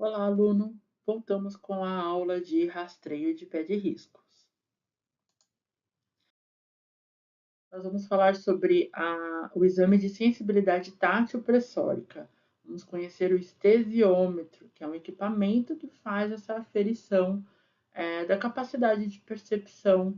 Olá, aluno! Voltamos com a aula de rastreio de pé de riscos. Nós vamos falar sobre o exame de sensibilidade tátil pressórica. Vamos conhecer o estesiômetro, que é um equipamento que faz essa aferição da capacidade de percepção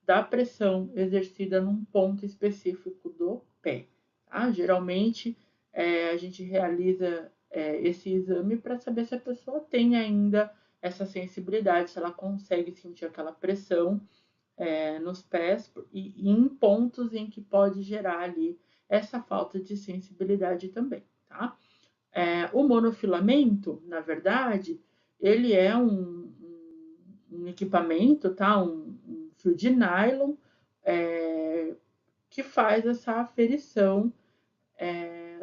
da pressão exercida num ponto específico do pé. Tá? Geralmente, a gente realiza esse exame para saber se a pessoa tem ainda essa sensibilidade, se ela consegue sentir aquela pressão nos pés e em pontos em que pode gerar ali essa falta de sensibilidade também, tá? O monofilamento, na verdade, ele é um equipamento, tá? Um fio de nylon que faz essa aferição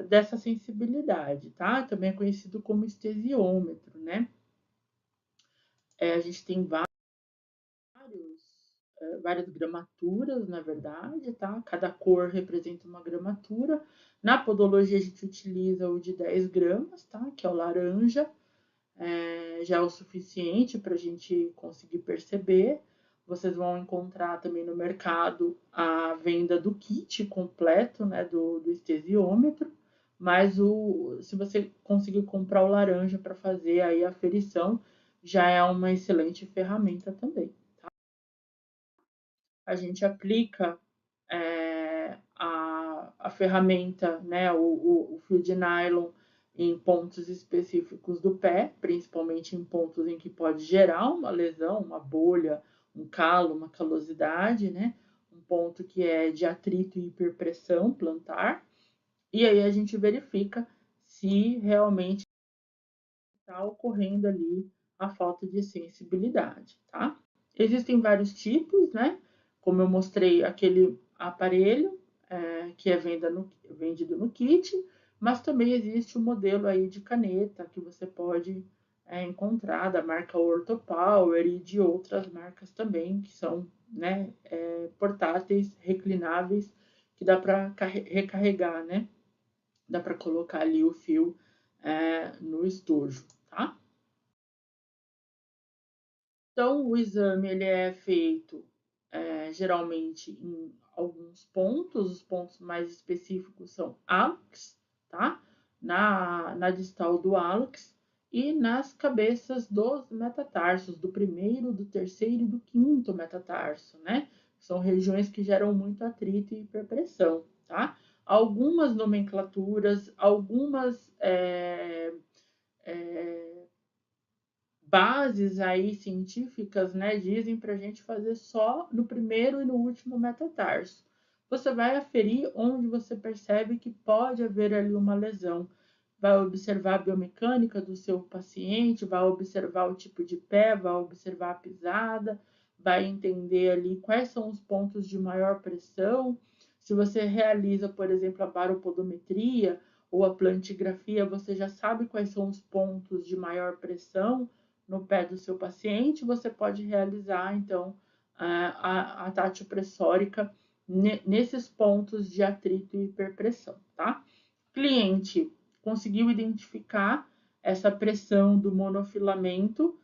dessa sensibilidade, tá? Também é conhecido como estesiômetro, né? A gente tem várias gramaturas, na verdade, tá? Cada cor representa uma gramatura. Na podologia, a gente utiliza o de 10 gramas, tá? Que é o laranja. Já é o suficiente para a gente conseguir perceber. Vocês vão encontrar também no mercado a venda do kit completo, né? Do estesiômetro. Mas se você conseguir comprar o laranja para fazer aí a aferição, já é uma excelente ferramenta também. A gente aplica a ferramenta, né, o fio de nylon em pontos específicos do pé, principalmente em pontos em que pode gerar uma lesão, uma bolha, um calo, uma calosidade, né? Um ponto que é de atrito e hiperpressão plantar. E aí a gente verifica se realmente está ocorrendo ali a falta de sensibilidade, tá? Existem vários tipos, né? Como eu mostrei, aquele aparelho que é vendido no kit, mas também existe o modelo aí de caneta que você pode encontrar da marca Orthopower e de outras marcas também que são, né, portáteis, reclináveis, que dá para recarregar, né? Dá para colocar ali o fio no estojo, tá? Então, o exame ele é feito geralmente em alguns pontos, os pontos mais específicos são hálux, tá? Na distal do hálux e nas cabeças dos metatarsos, do primeiro, do terceiro e do quinto metatarso, né? São regiões que geram muito atrito e hiperpressão, tá? Algumas nomenclaturas, algumas bases aí científicas, né, dizem para a gente fazer só no primeiro e no último metatarso. Você vai aferir onde você percebe que pode haver ali uma lesão. Vai observar a biomecânica do seu paciente, vai observar o tipo de pé, vai observar a pisada, vai entender ali quais são os pontos de maior pressão. Se você realiza, por exemplo, a baropodometria ou a plantigrafia, você já sabe quais são os pontos de maior pressão no pé do seu paciente, você pode realizar, então, a tátil pressórica nesses pontos de atrito e hiperpressão, tá? Cliente conseguiu identificar essa pressão do monofilamento,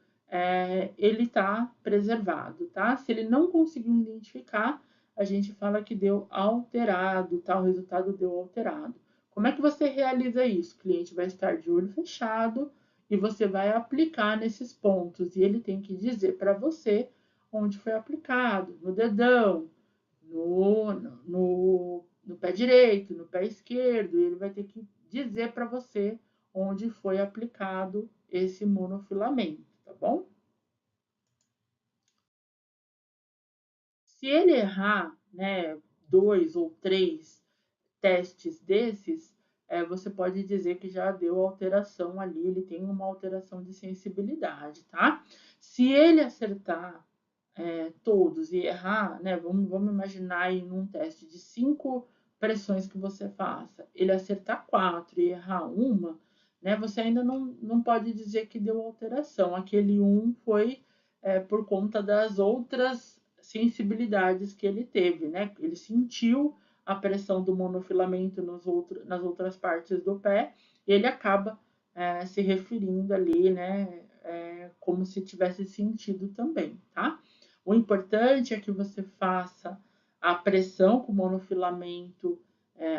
ele está preservado, tá? Se ele não conseguiu identificar, a gente fala que deu alterado, tá? O resultado deu alterado. Como é que você realiza isso? O cliente vai estar de olho fechado, e você vai aplicar nesses pontos. E ele tem que dizer para você onde foi aplicado, no dedão, no pé direito, no pé esquerdo. E ele vai ter que dizer para você onde foi aplicado esse monofilamento, tá bom? Se ele errar, né, 2 ou 3 testes desses, você pode dizer que já deu alteração ali, ele tem uma alteração de sensibilidade, tá? Se ele acertar todos e errar, né? Vamos imaginar aí num teste de 5 pressões que você faça, ele acertar 4 e errar uma, né? Você ainda não pode dizer que deu alteração. Aquele foi por conta das outras sensibilidades que ele teve, né? Ele sentiu a pressão do monofilamento nas outras partes do pé e ele acaba se referindo ali, né, como se tivesse sentido também, tá? O importante é que você faça a pressão com monofilamento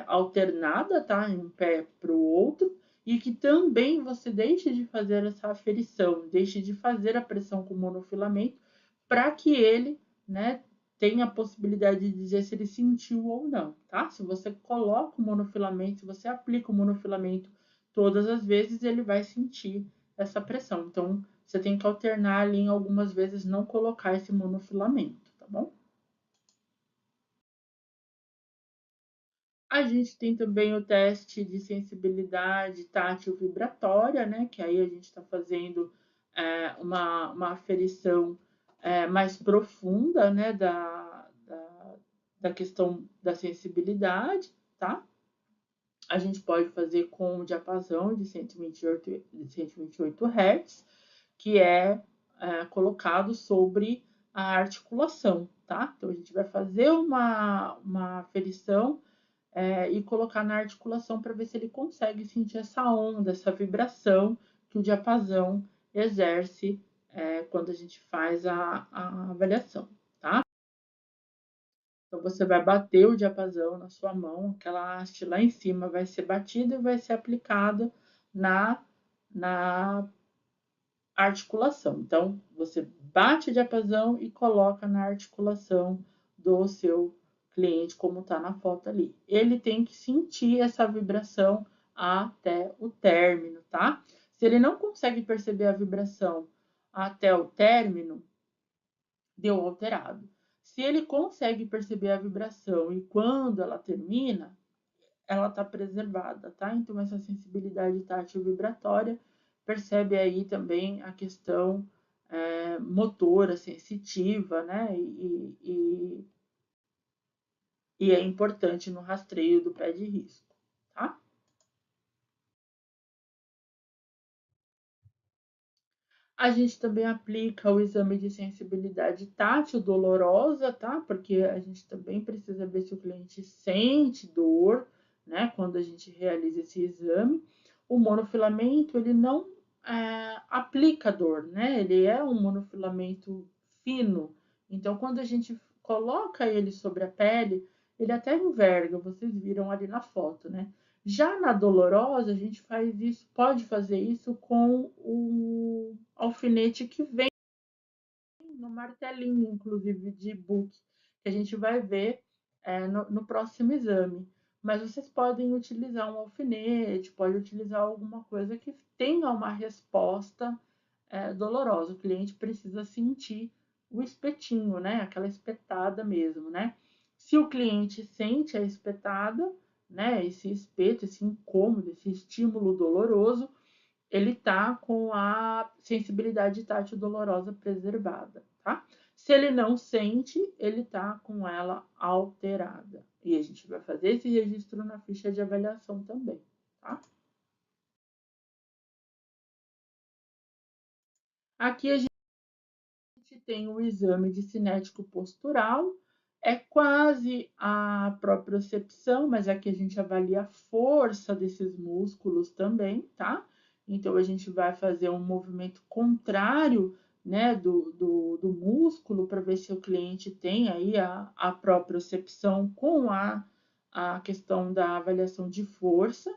alternada, tá? Em um pé para o outro, e que também você deixe de fazer essa aferição, deixe de fazer a pressão com monofilamento, para que ele, né, tenha a possibilidade de dizer se ele sentiu ou não, tá? Se você coloca o monofilamento, se você aplica o monofilamento todas as vezes, ele vai sentir essa pressão. Então, você tem que alternar ali em algumas vezes, não colocar esse monofilamento, tá bom? A gente tem também o teste de sensibilidade tátil vibratória, né? Que aí a gente está fazendo uma aferição mais profunda, né? Da questão da sensibilidade, tá? A gente pode fazer com o diapasão de 128 Hz, que colocado sobre a articulação, tá? Então, a gente vai fazer uma aferição e colocar na articulação para ver se ele consegue sentir essa onda, essa vibração que o diapasão exerce quando a gente faz a avaliação, tá? Então, você vai bater o diapasão na sua mão, aquela haste lá em cima vai ser batida e vai ser aplicada na articulação. Então, você bate o diapasão e coloca na articulação do seu cliente, como está na foto ali. Ele tem que sentir essa vibração até o término, tá? Se ele não consegue perceber a vibração até o término, deu alterado. Se ele consegue perceber a vibração e quando ela termina, ela está preservada, tá? Então, essa sensibilidade tátil vibratória percebe aí também a questão motora, sensitiva, né? E é importante no rastreio do pé de risco, tá? A gente também aplica o exame de sensibilidade tátil dolorosa, tá? Porque a gente também precisa ver se o cliente sente dor, né? Quando a gente realiza esse exame. O monofilamento, ele não aplica dor, né? Ele é um monofilamento fino. Então, quando a gente coloca ele sobre a pele, ele até enverga, vocês viram ali na foto, né? Já na dolorosa, a gente faz isso, pode fazer isso com o alfinete que vem no martelinho, inclusive de book, que a gente vai ver no próximo exame. Mas vocês podem utilizar um alfinete, pode utilizar alguma coisa que tenha uma resposta dolorosa. O cliente precisa sentir o espetinho, né? Aquela espetada mesmo, né? Se o cliente sente a espetada, né? Esse espeto, esse incômodo, esse estímulo doloroso, ele tá com a sensibilidade tátil dolorosa preservada, tá? Se ele não sente, ele tá com ela alterada. E a gente vai fazer esse registro na ficha de avaliação também, tá? Aqui a gente tem o exame de cinético postural, é quase a propriocepção, mas aqui a gente avalia a força desses músculos também, tá? Então, a gente vai fazer um movimento contrário, né, do músculo para ver se o cliente tem aí a propriocepção com a questão da avaliação de força.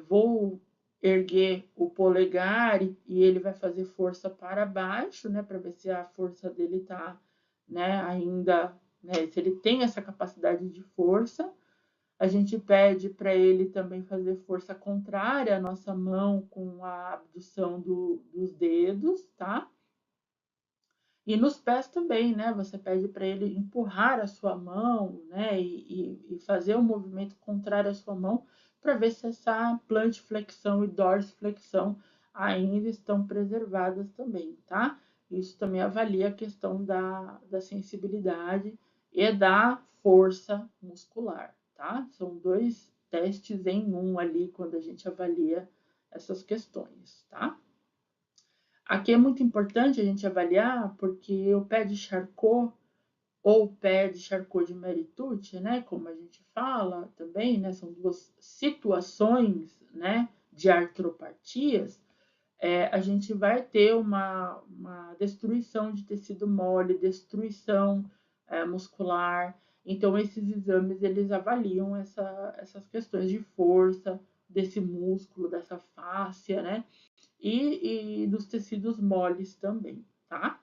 Vou erguer o polegar e ele vai fazer força para baixo, né, para ver se a força dele tá, né, ainda, né, se ele tem essa capacidade de força. A gente pede para ele também fazer força contrária à nossa mão com a abdução dos dedos, tá? E nos pés também, né? Você pede para ele empurrar a sua mão, né? E fazer um movimento contrário à sua mão para ver se essa plantiflexão e dorsiflexão ainda estão preservadas também, tá? Isso também avalia a questão da sensibilidade e da força muscular, tá? São dois testes em um ali quando a gente avalia essas questões, tá? Aqui é muito importante a gente avaliar, porque o pé de Charcot ou pé de Charcot de Meritucci, né, como a gente fala também, né, são duas situações, né, de artropatias, a gente vai ter uma destruição de tecido mole, destruição muscular. Então, esses exames, eles avaliam essas questões de força desse músculo, dessa fáscia, né? E dos tecidos moles também, tá?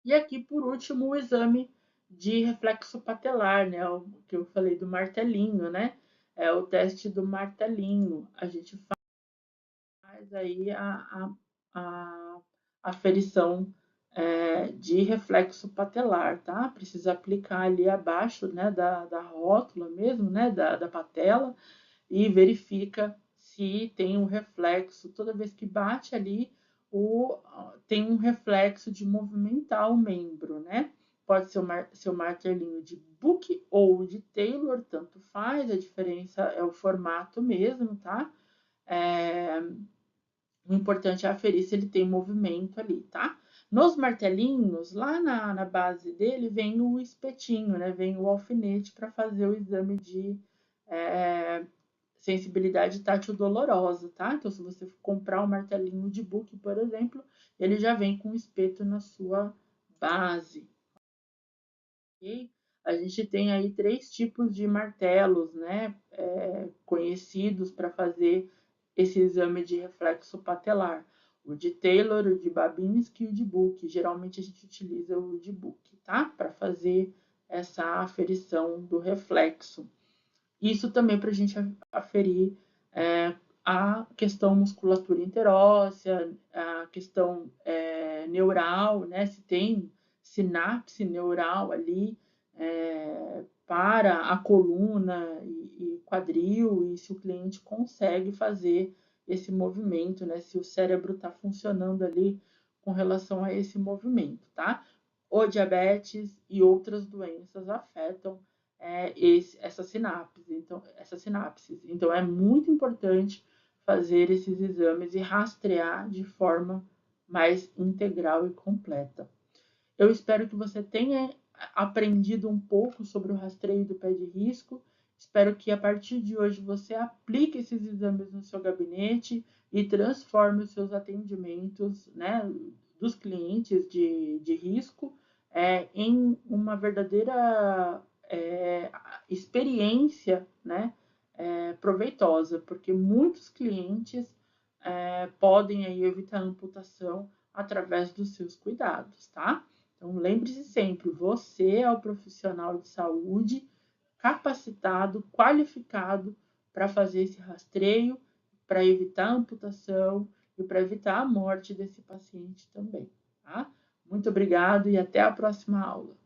E aqui, por último, o exame de reflexo patelar, né? O que eu falei do martelinho, né? É o teste do martelinho. A gente faz aí a aferição de reflexo patelar, tá? Precisa aplicar ali abaixo, né, da rótula mesmo, né, da patela, e verifica se tem um reflexo. Toda vez que bate ali, tem um reflexo de movimentar o membro, né? Pode ser o martelinho de Book ou de Taylor, tanto faz, a diferença é o formato mesmo, tá? É, o importante é aferir se ele tem movimento ali, tá? Nos martelinhos, lá na base dele, vem o espetinho, né? Vem o alfinete para fazer o exame de é, sensibilidade tátil dolorosa, tá? Então, se você comprar um martelinho de Book, por exemplo, ele já vem com o espeto na sua base. Ok? A gente tem aí 3 tipos de martelos, né? Conhecidos para fazer esse exame de reflexo patelar. O de Taylor, o de Babinski e o de Book. Geralmente a gente utiliza o de Book, tá? Para fazer essa aferição do reflexo. Isso também para a gente aferir a questão musculatura interóssea, a questão neural, né? Se tem sinapse neural ali para a coluna e quadril, e se o cliente consegue fazer esse movimento, né? Se o cérebro está funcionando ali com relação a esse movimento, tá? O diabetes e outras doenças afetam essas sinapses. Então, é muito importante fazer esses exames e rastrear de forma mais integral e completa. Eu espero que você tenha aprendido um pouco sobre o rastreio do pé de risco. Espero que a partir de hoje você aplique esses exames no seu gabinete e transforme os seus atendimentos, né, dos clientes de risco em uma verdadeira experiência, né, proveitosa, porque muitos clientes podem aí evitar a amputação através dos seus cuidados, tá? Então, lembre-se sempre, você é o profissional de saúde capacitado, qualificado para fazer esse rastreio, para evitar a amputação e para evitar a morte desse paciente também, tá? Muito obrigado e até a próxima aula.